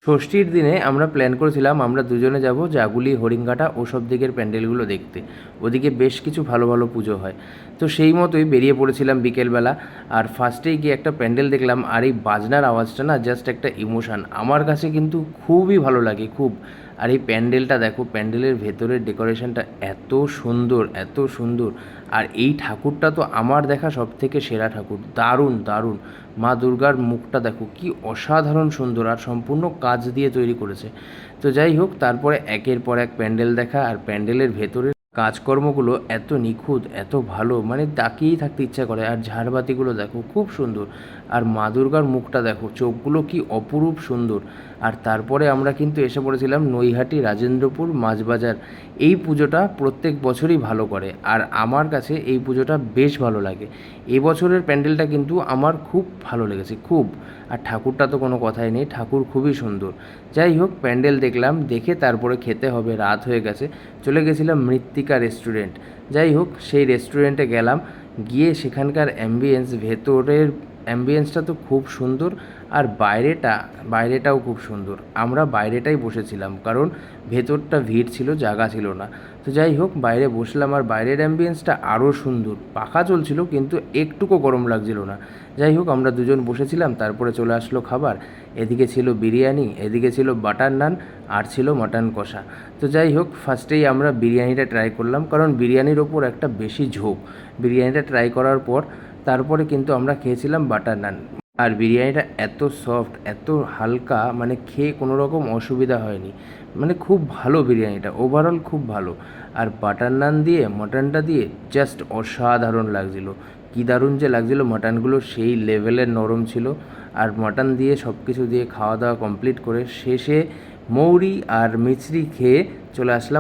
ষষ্ঠীর দিনে আমরা প্ল্যান করেছিলাম আমরা দুজনে যাব জাগুলি হরিঙ্গাটা ওসব দিকের প্যান্ডেলগুলো দেখতে। ওদিকে বেশ কিছু ভালো ভালো পুজো হয়। তো সেই মতোই বেরিয়ে পড়েছিলাম বিকেলবেলা। আর ফার্স্টেই গিয়ে একটা প্যান্ডেল দেখলাম, আর এই বাজনার আওয়াজটা না জাস্ট একটা ইমোশান, আমার কাছে কিন্তু খুবই ভালো লাগে খুব। আর এই প্যান্ডেলটা দেখো, প্যান্ডেলের ভেতরের ডেকোরেশনটা এত সুন্দর, এত সুন্দর। আর এই ঠাকুরটা তো আমার দেখা সবথেকে সেরা ঠাকুর, দারুণ দারুণ। মা দুর্গার মুখটা দেখো কি অসাধারণ সুন্দর, আর সম্পূর্ণ কাজ দিয়ে তৈরি করেছে। তো যাই হোক, তারপরে একের পর এক প্যান্ডেল দেখা, আর প্যান্ডেলের ভেতরে কাজকর্মগুলো এত নিখুঁত, এত ভালো, মানে তাকিয়েই থাকতে ইচ্ছা করে। আর ঝাড়বাতিগুলো দেখো খুব সুন্দর, আর মা দুর্গার মুখটা দেখো, চোখগুলো কি অপরূপ সুন্দর। আর তারপরে আমরা কিন্তু এসে পড়েছিলাম নৈহাটি রাজেন্দ্রপুর মাছবাজার। এই পুজোটা প্রত্যেক বছরই ভালো করে, আর আমার কাছে এই পুজোটা বেশ ভালো লাগে। এবছরের প্যান্ডেলটা কিন্তু আমার খুব ভালো লেগেছে খুব। আর ঠাকুরটা তো কোনো কথাই নেই, ঠাকুর খুবই সুন্দর। যাই হোক, প্যান্ডেল দেখলাম, দেখে তারপরে খেতে হবে, রাত হয়ে গেছে। চলে গেছিলাম মৃত্তিকা রেস্টুরেন্ট। যাই হোক, সেই রেস্টুরেন্টে গেলাম, গিয়ে সেখানকার অ্যাম্বিয়েন্স, ভেতরের অ্যাম্বিয়েন্সটা তো খুব সুন্দর, আর বাইরেটাও খুব সুন্দর। আমরা বাইরেটাই বসেছিলাম, কারণ ভেতরটা ভিড় ছিল, জায়গা ছিল না। তো যাই হোক, বাইরে বসলাম, আর বাইরের অ্যাম্বিয়েন্সটা আরও সুন্দর, পাখা চলছিল কিন্তু একটুকু গরম লাগছিল না। যাই হোক, আমরা দুজন বসেছিলাম, তারপরে চলে আসলো খাবার। এদিকে ছিল বিরিয়ানি, এদিকে ছিল বাটার নান, আর ছিল মাটন কষা। তো যাই হোক, ফার্স্টেই আমরা বিরিয়ানিটা ট্রাই করলাম, কারণ বিরিয়ানির ওপর একটা বেশি ঝোঁক। বিরিয়ানিটা ট্রাই করার পর তারপরে কিন্তু আমরা খেয়েছিলাম বাটার নান। আর বিরিয়ানিটা এত সফট, এত হালকা, মানে খেয়ে কোনো রকম অসুবিধা হয়নি। মানে খুব ভালো বিরিয়ানিটা, ওভারঅল খুব ভালো। আর বাটার নান দিয়ে মাটনটা দিয়ে জাস্ট অসাধারণ লাগছিলো। কী দারুণ যে লাগছিলো, মাটনগুলো সেই লেভেলের নরম ছিল। আর মাটন দিয়ে সব কিছু দিয়ে খাওয়া দাওয়া কমপ্লিট করে শেষে মৌরি আর মিছরি খেয়ে চলে আসলাম